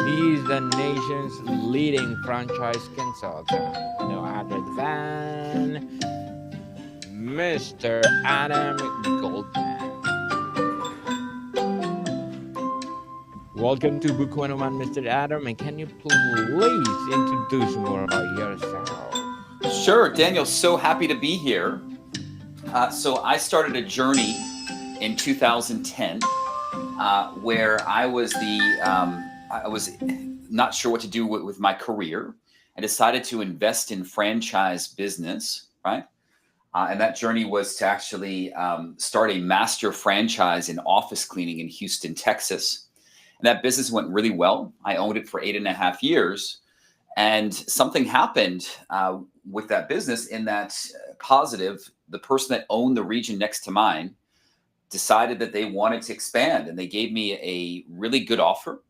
He's the nation's leading franchise consultant. No other than Mr. Adam Goldman. Welcome to Book 101, Mr. Adam. And can you please introduce more about yourself? Sure, Daniel, so happy to be here. So I started a journey in 2010 where I was not sure what to do with my career. I decided to invest in franchise business, right? And that journey was to actually start a master franchise in office cleaning in Houston, Texas. And that business went really well. I owned it for 8.5 years. And something happened with that business in that positive, the person that owned the region next to mine decided that they wanted to expand and they gave me a really good offer.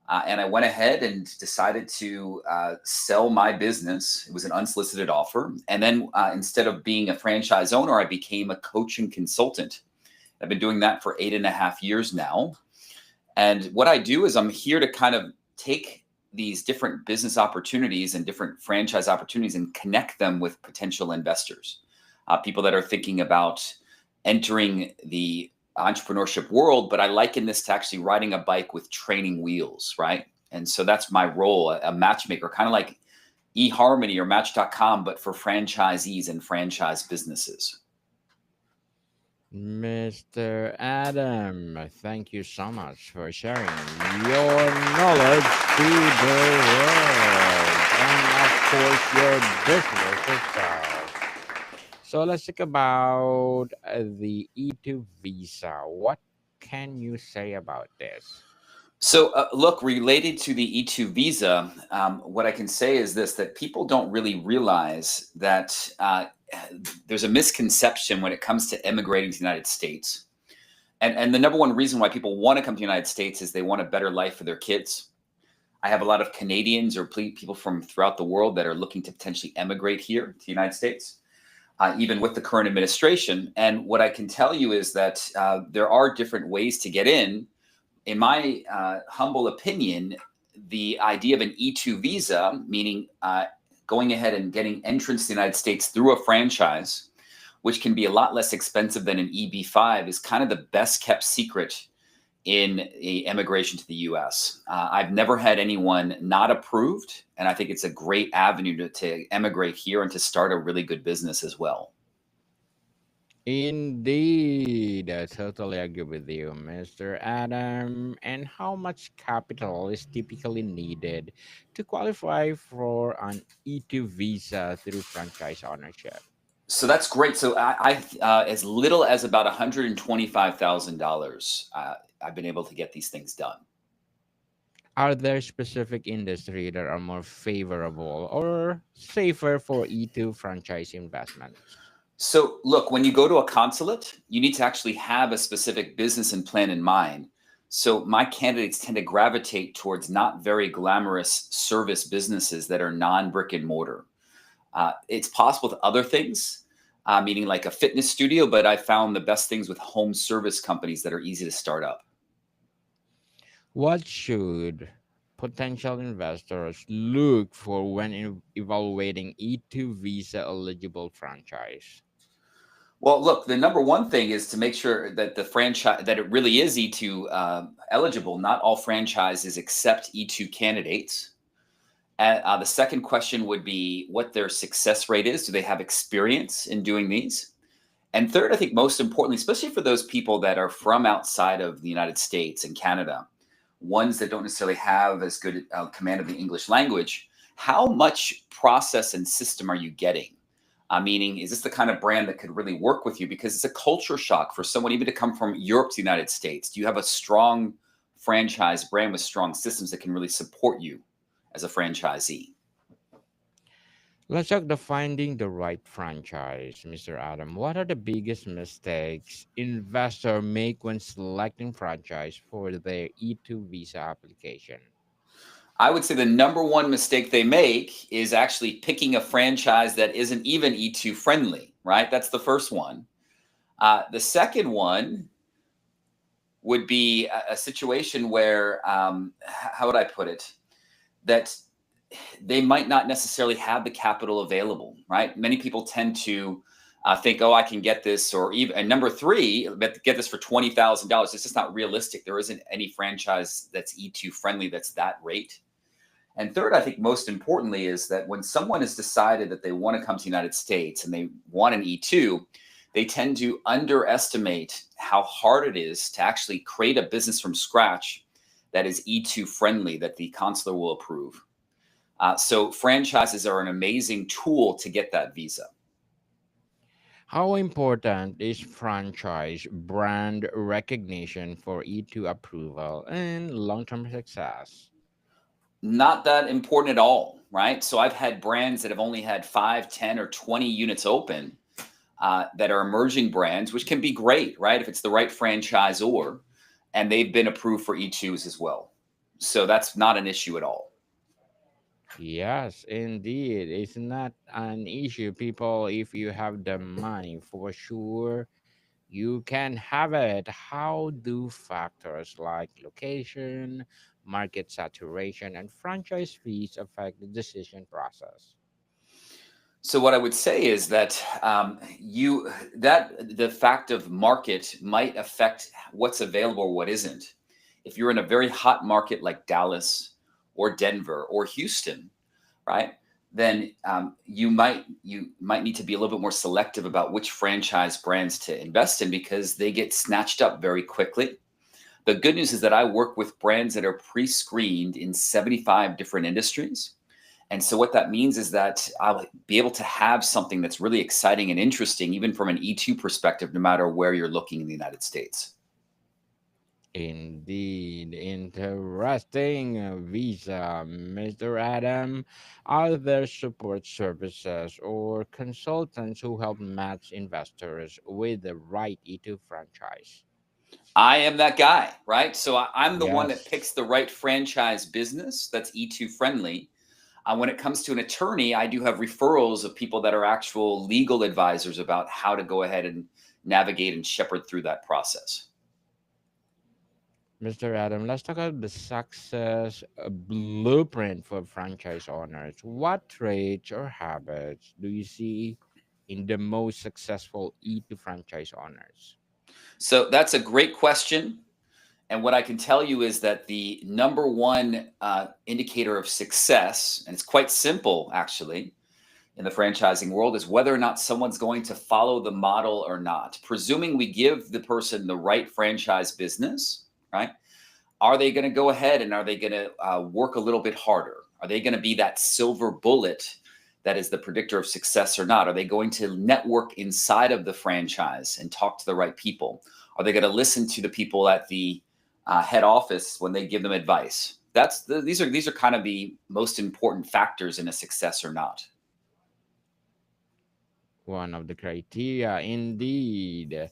And I went ahead and decided to sell my business. It was an unsolicited offer. And then instead of being a franchise owner, I became a coaching consultant. I've been doing that for 8.5 years now. And what I do is I'm here to kind of take these different business opportunities and different franchise opportunities and connect them with potential investors, people that are thinking about entering the entrepreneurship world, but I liken this to actually riding a bike with training wheels, right? And so that's my role, a matchmaker, kind of like eHarmony or Match.com, but for franchisees and franchise businesses. Mr. Adam, thank you so much for sharing your knowledge to the world and, of course, your business itself. So let's talk about the E2 visa. What can you say about this? So, look, related to the E2 visa, what I can say is this, that people don't really realize that there's a misconception when it comes to immigrating to the United States. And the number one reason why people want to come to the United States is they want a better life for their kids. I have a lot of Canadians or people from throughout the world that are looking to potentially emigrate here to the United States, even with the current administration. And what I can tell you is that there are different ways to get in. In my humble opinion, the idea of an E2 visa, meaning going ahead and getting entrance to the United States through a franchise, which can be a lot less expensive than an EB-5, is kind of the best kept secret in immigration to the U.S. I've never had anyone not approved, and I think it's a great avenue to emigrate here and to start a really good business as well. Indeed, I totally agree with you, Mr. Adam. And how much capital is typically needed to qualify for an E2 visa through franchise ownership? So that's great. So as little as about $125,000, I've been able to get these things done. Are there specific industries that are more favorable or safer for E2 franchise investments? So look, when you go to a consulate, you need to actually have a specific business and plan in mind. So my candidates tend to gravitate towards not very glamorous service businesses that are non-brick and mortar. It's possible with other things, meaning like a fitness studio, but I found the best things with home service companies that are easy to start up. What should potential investors look for when evaluating E2 visa eligible franchise? Well, look, the number one thing is to make sure that the franchise that it really is E2 eligible. Not all franchises accept E2 candidates. The second question would be what their success rate is. Do they have experience in doing these? And third, I think most importantly, especially for those people that are from outside of the United States and Canada, ones that don't necessarily have as good command of the English language, how much process and system are you getting? Meaning, is this the kind of brand that could really work with you? Because it's a culture shock for someone even to come from Europe to the United States. Do you have a strong franchise brand with strong systems that can really support you as a franchisee? Let's talk the finding the right franchise, Mr. Adam. What are the biggest mistakes investors make when selecting franchise for their E2 visa application? I would say the number one mistake they make is actually picking a franchise that isn't even E2 friendly, right? That's the first one. The second one would be a situation where, how would I put it? That they might not necessarily have the capital available, right? Many people tend to think, oh, I can get this, or even, and number three, get this for $20,000. It's just not realistic. There isn't any franchise that's E2 friendly that's that rate. And third, I think most importantly is that when someone has decided that they want to come to the United States and they want an E2, they tend to underestimate how hard it is to actually create a business from scratch that is E2 friendly, that the consular will approve. So franchises are an amazing tool to get that visa. How important is franchise brand recognition for E2 approval and long-term success? Not that important at all, right? So I've had brands that have only had 5, 10, or 20 units open, that are emerging brands, which can be great, right? If it's the right franchisor, and they've been approved for E2s as well. So that's not an issue at all. Yes, indeed. It's not an issue, people. If you have the money, for sure, you can have it. How do factors like location, market saturation, and franchise fees affect the decision process? So what I would say is that the fact of market might affect what's available or what isn't. If you're in a very hot market like Dallas or Denver or Houston, right? Then you might need to be a little bit more selective about which franchise brands to invest in, because they get snatched up very quickly. The good news is that I work with brands that are pre-screened in 75 different industries. And so what that means is that I'll be able to have something that's really exciting and interesting, even from an E2 perspective, no matter where you're looking in the United States. Indeed, interesting visa, Mr. Adam. Are there support services or consultants who help match investors with the right E2 franchise? I am that guy, right? So I'm the one that Yes. picks the right franchise business that's E2 friendly. When it comes to an attorney, I do have referrals of people that are actual legal advisors about how to go ahead and navigate and shepherd through that process. Mr. Adam, let's talk about the success blueprint for franchise owners. What traits or habits do you see in the most successful E2 franchise owners? So that's a great question. And what I can tell you is that the number one indicator of success, and it's quite simple actually, in the franchising world, is whether or not someone's going to follow the model or not. Presuming we give the person the right franchise business, right? Are they going to go ahead and are they going to work a little bit harder? Are they going to be that silver bullet that is the predictor of success or not? Are they going to network inside of the franchise and talk to the right people? Are they going to listen to the people at the head office when they give them advice? These are kind of the most important factors in a success or not. One of the criteria, indeed.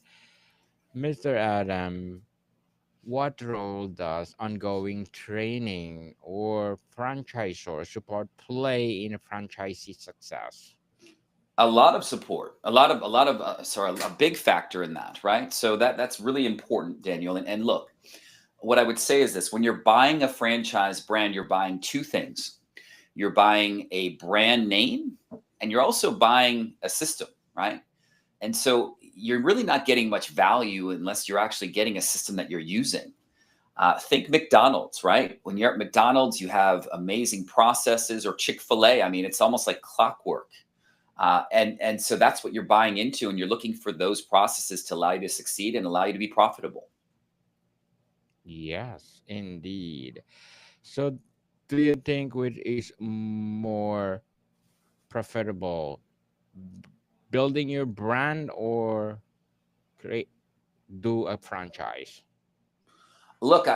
Mr. Adam, what role does ongoing training or franchisor support play in a franchisee success? A lot of support, a big factor in that, right? So that's really important, Daniel. And look, what I would say is this: when you're buying a franchise brand, you're buying two things. You're buying a brand name, and you're also buying a system, right? And so you're really not getting much value unless you're actually getting a system that you're using. Think McDonald's, right? When you're at McDonald's, you have amazing processes, or Chick-fil-A. I mean, it's almost like clockwork. And so that's what you're buying into, and you're looking for those processes to allow you to succeed and allow you to be profitable. Yes, indeed. So, do you think which is more profitable, building your brand or create do a franchise? Look,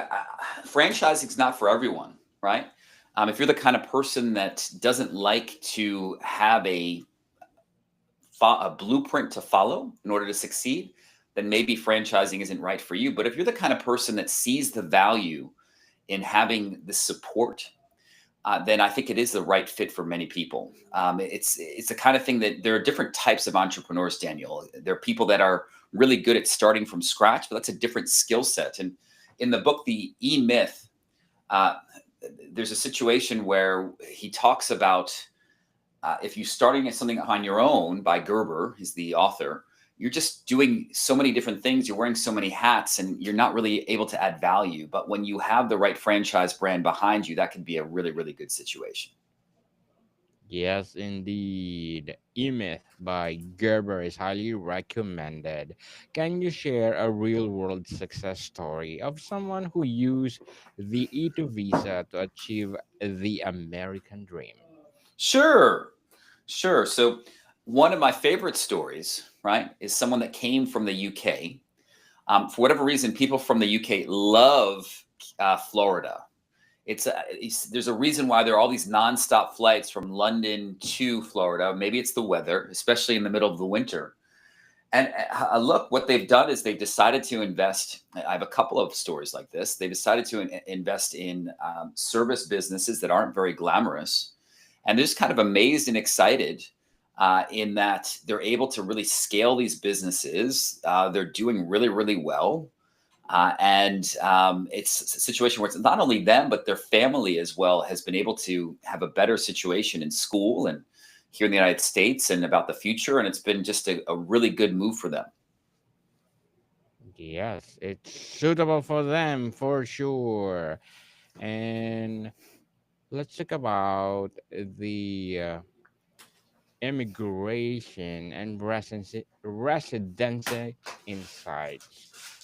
franchising is not for everyone, right? If you're the kind of person that doesn't like to have a blueprint to follow in order to succeed, then maybe franchising isn't right for you. But if you're the kind of person that sees the value in having the support, then I think it is the right fit for many people. It's the kind of thing that there are different types of entrepreneurs, Daniel. There are people that are really good at starting from scratch, but that's a different skill set. And in the book, The E Myth, uh, there's a situation where he talks about if you're starting at something on your own, by Gerber, is the author, you're just doing so many different things. You're wearing so many hats, and you're not really able to add value. But when you have the right franchise brand behind you, that can be a really, really good situation. Yes, indeed. E-Myth by Gerber is highly recommended. Can you share a real world success story of someone who used the E2 visa to achieve the American dream? Sure, sure. So, one of my favorite stories, right, is someone that came from the UK. For whatever reason, people from the UK love Florida. There's a reason why there are all these nonstop flights from London to Florida. Maybe it's the weather, especially in the middle of the winter. And look, what they've done is they've decided to invest. I have a couple of stories like this. They decided to invest in service businesses that aren't very glamorous, and they're just kind of amazed and excited in that they're able to really scale these businesses. They're doing really, really well. And it's a situation where it's not only them, but their family as well has been able to have a better situation in school and here in the United States and about the future. And it's been just a really good move for them. Yes, it's suitable for them for sure. And let's talk about the immigration and residency insights.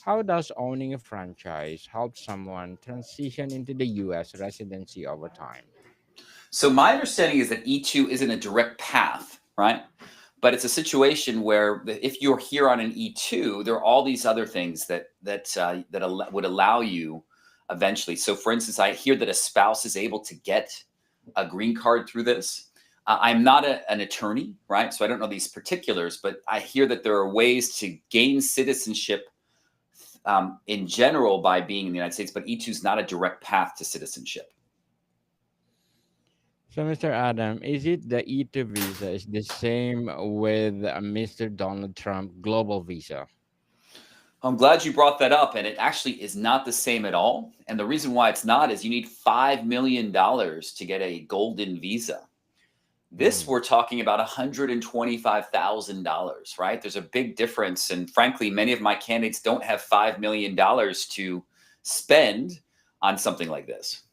How does owning a franchise help someone transition into the US residency over time? So my understanding is that E2 isn't a direct path, right? But it's a situation where if you're here on an E2, there are all these other things that would allow you eventually. So, for instance, I hear that a spouse is able to get a green card through this. I'm not an attorney, right? So I don't know these particulars, but I hear that there are ways to gain citizenship in general by being in the United States, but E2 is not a direct path to citizenship. So, Mr. Adam, is it the E2 visa is the same with Mr. Donald Trump global visa? I'm glad you brought that up, and it actually is not the same at all. And the reason why it's not is you need $5 million to get a golden visa. This Mm. we're talking about $125,000, right? There's a big difference, and frankly, many of my candidates don't have $5 million to spend on something like this.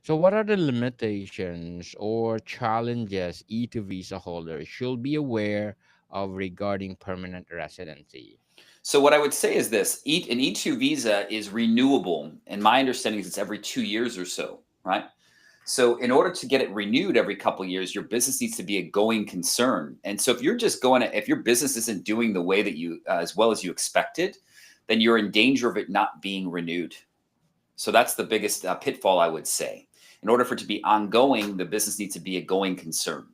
So, what are the limitations or challenges E2 visa holders should be aware of regarding permanent residency? So what I would say is this: an E2 visa is renewable, and my understanding is it's every 2 years or so, right? So in order to get it renewed every couple of years, your business needs to be a going concern. And so if you're just going to, if your business isn't doing the way that you, as well as you expected, then you're in danger of it not being renewed. So that's the biggest pitfall, I would say. In order for it to be ongoing, the business needs to be a going concern.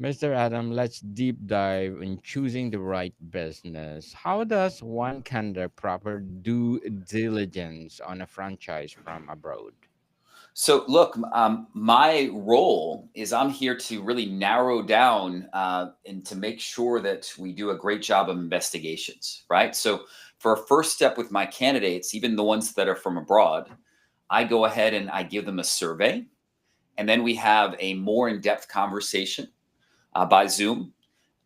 Mr. Adam, let's deep dive in choosing the right business. How does one conduct proper due diligence on a franchise from abroad? So, look, my role is I'm here to really narrow down and to make sure that we do a great job of investigations, right? So, for a first step with my candidates, even the ones that are from abroad, I go ahead and I give them a survey. And then we have a more in depth conversation by Zoom.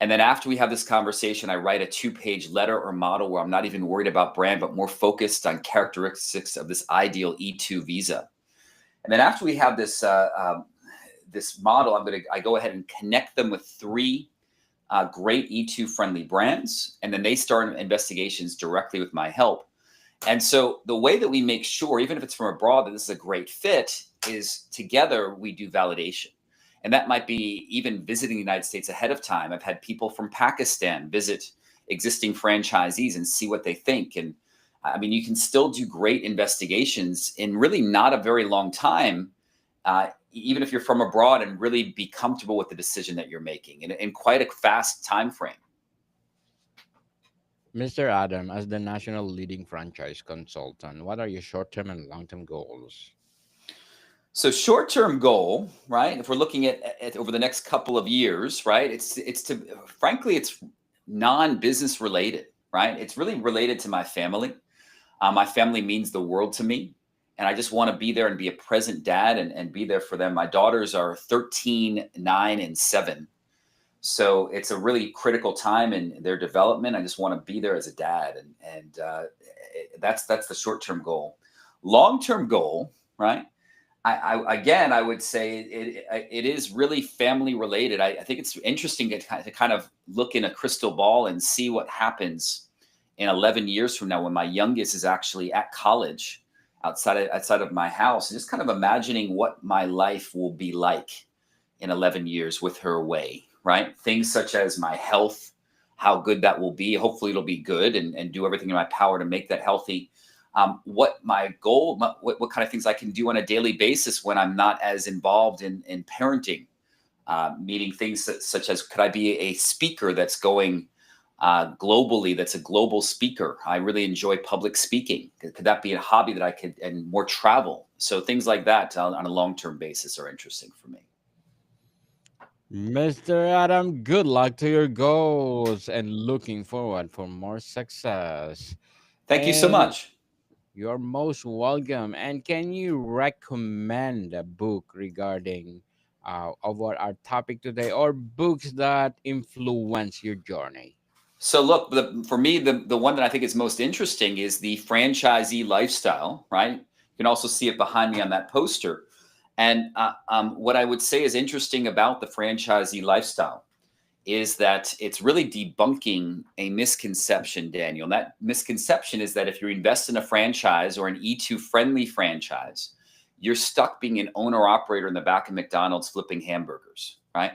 And then after we have this conversation, I write a 2-page letter or model where I'm not even worried about brand, but more focused on characteristics of this ideal E2 visa. And then after we have this model, I go ahead and connect them with three great E2 friendly brands, and then they start investigations directly with my help. And so the way that we make sure, even if it's from abroad, that this is a great fit, is together we do validation. And that might be even visiting the United States ahead of time. I've had people from Pakistan visit existing franchisees and see what they think. And I mean, you can still do great investigations in really not a very long time, even if you're from abroad, and really be comfortable with the decision that you're making in quite a fast time frame. Mr. Adam, as the national leading franchise consultant, what are your short term and long term goals? So short-term goal, right? If we're looking at over the next couple of years, right? It's to frankly, it's non-business related, right? It's really related to my family. My family means the world to me, and I just want to be there and be a present dad and be there for them. My daughters are 13, 9, and 7. So it's a really critical time in their development. I just want to be there as a dad, and that's the short-term goal. Long-term goal, right? I again, I would say it is really family related. I think it's interesting to kind of look in a crystal ball and see what happens in 11 years from now when my youngest is actually at college outside of my house, and just kind of imagining what my life will be like in 11 years with her away, right? Things such as my health, how good that will be. Hopefully it'll be good, and do everything in my power to make that healthy. What my goal, what kind of things I can do on a daily basis when I'm not as involved in parenting, meeting things such as, could I be a speaker that's going globally, that's a global speaker? I really enjoy public speaking. Could that be a hobby that I could, and more travel? So things like that on a long-term basis are interesting for me. Mr. Adam, good luck to your goals and looking forward for more success. Thank you so And much. you're most welcome. And can you recommend a book regarding of what our topic today, or books that influence your journey? So look, for me, the one that I think is most interesting is the franchisee lifestyle, right? You can also see it behind me on that poster. And what I would say is interesting about the franchisee lifestyle is that it's really debunking a misconception, Daniel. And that misconception is that if you invest in a franchise or an E2 friendly franchise, you're stuck being an owner operator in the back of McDonald's flipping hamburgers, right?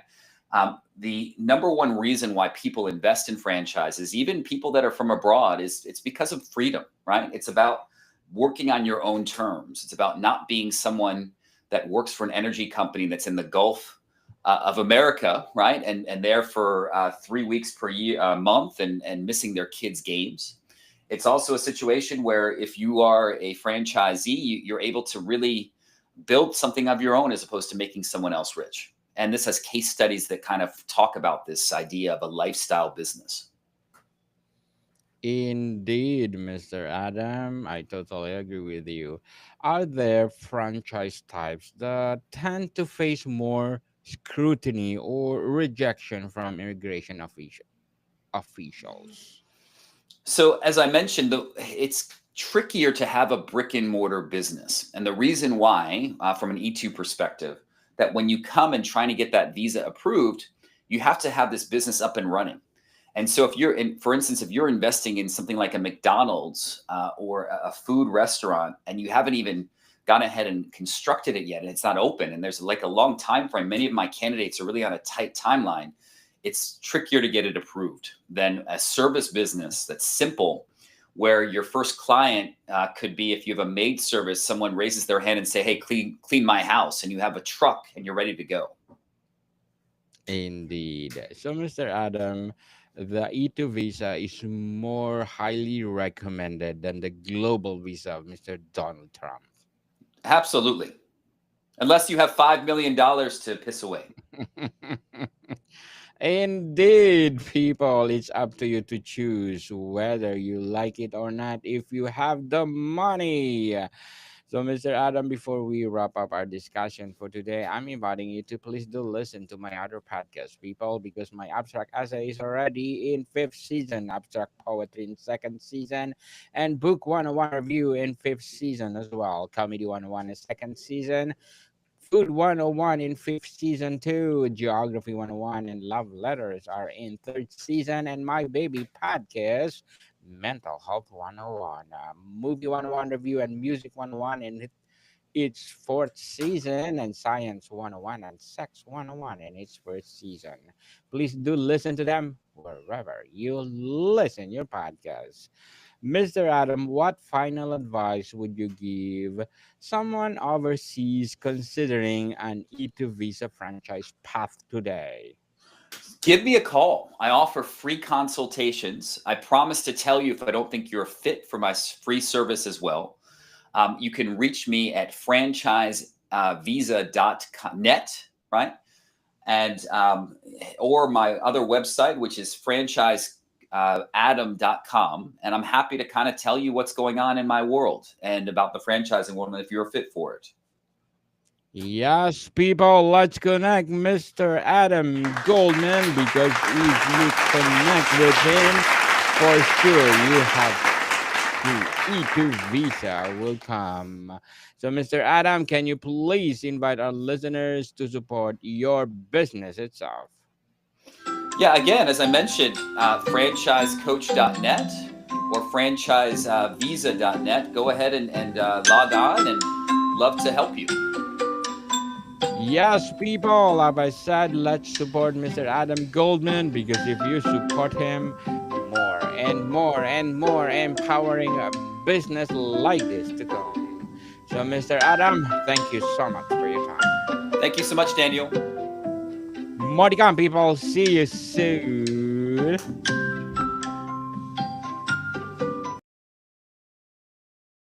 The number one reason why people invest in franchises, even people that are from abroad, is it's because of freedom, right? It's about working on your own terms. It's about not being someone that works for an energy company that's in the Gulf of America, right? And there for 3 weeks per year, month, and missing their kids' games. It's also a situation where if you are a franchisee, you're able to really build something of your own as opposed to making someone else rich. And this has case studies that kind of talk about this idea of a lifestyle business. Indeed, Mr. Adam, I totally agree with you. Are there franchise types that tend to face more scrutiny or rejection from officials? So, as I mentioned, it's trickier to have a brick and mortar business. And the reason why, from an E2 perspective, that when you come and trying to get that visa approved, you have to have this business up and running. And so, if you're in, for instance, if you're investing in something like a McDonald's or a food restaurant, and you haven't even gone ahead and constructed it yet, and it's not open, and there's like a long time frame, many of my candidates are really on a tight timeline. It's trickier to get it approved than a service business that's simple, where your first client could be, if you have a maid service, someone raises their hand and say, "Hey, clean my house," and you have a truck and you're ready to go. Indeed. So, Mr. Adam, the E2 visa is more highly recommended than the global visa of Mr. Donald Trump. Absolutely, unless you have $5 million to piss away. Indeed, people, it's up to you to choose whether you like it or not if you have the money. So, Mr. Adam, before we wrap up our discussion for today, I'm inviting you to please do listen to my other podcast, people, because my abstract essay is already in fifth season, abstract poetry in second season, and book 101 review in fifth season as well, comedy 101 in second season, Food 101 in fifth season 2, Geography 101 and Love Letters are in third season, and my baby podcast, Mental Health 101, Movie 101 review and Music 101 in its fourth season, and Science 101 and Sex 101 in its first season. Please do listen to them wherever you listen your podcast. Mr. Adam, what final advice would you give someone overseas considering an E2 visa franchise path today? Give me a call. I offer free consultations. I promise to tell you if I don't think you're a fit for my free service as well. You can reach me at franchise franchisecoach.net, right? And or my other website, which is franchiseadam.com. And I'm happy to kind of tell you what's going on in my world and about the franchising world, and if you're fit for it. Yes, people, let's connect Mr. Adam Goldman, because if you connect with him, for sure you have the E2 visa will come. So, Mr. Adam, can you please invite our listeners to support your business itself? Yeah, again, as I mentioned, franchisecoach.net or franchisevisa.net. Go ahead and log on, and love to help you. Yes, people, like I said, let's support Mr. Adam Goldman, because if you support him, more and more and more empowering a business like this to come. So, Mr. Adam, thank you so much for your time. Thank you so much, Daniel. More to come, people. See you soon.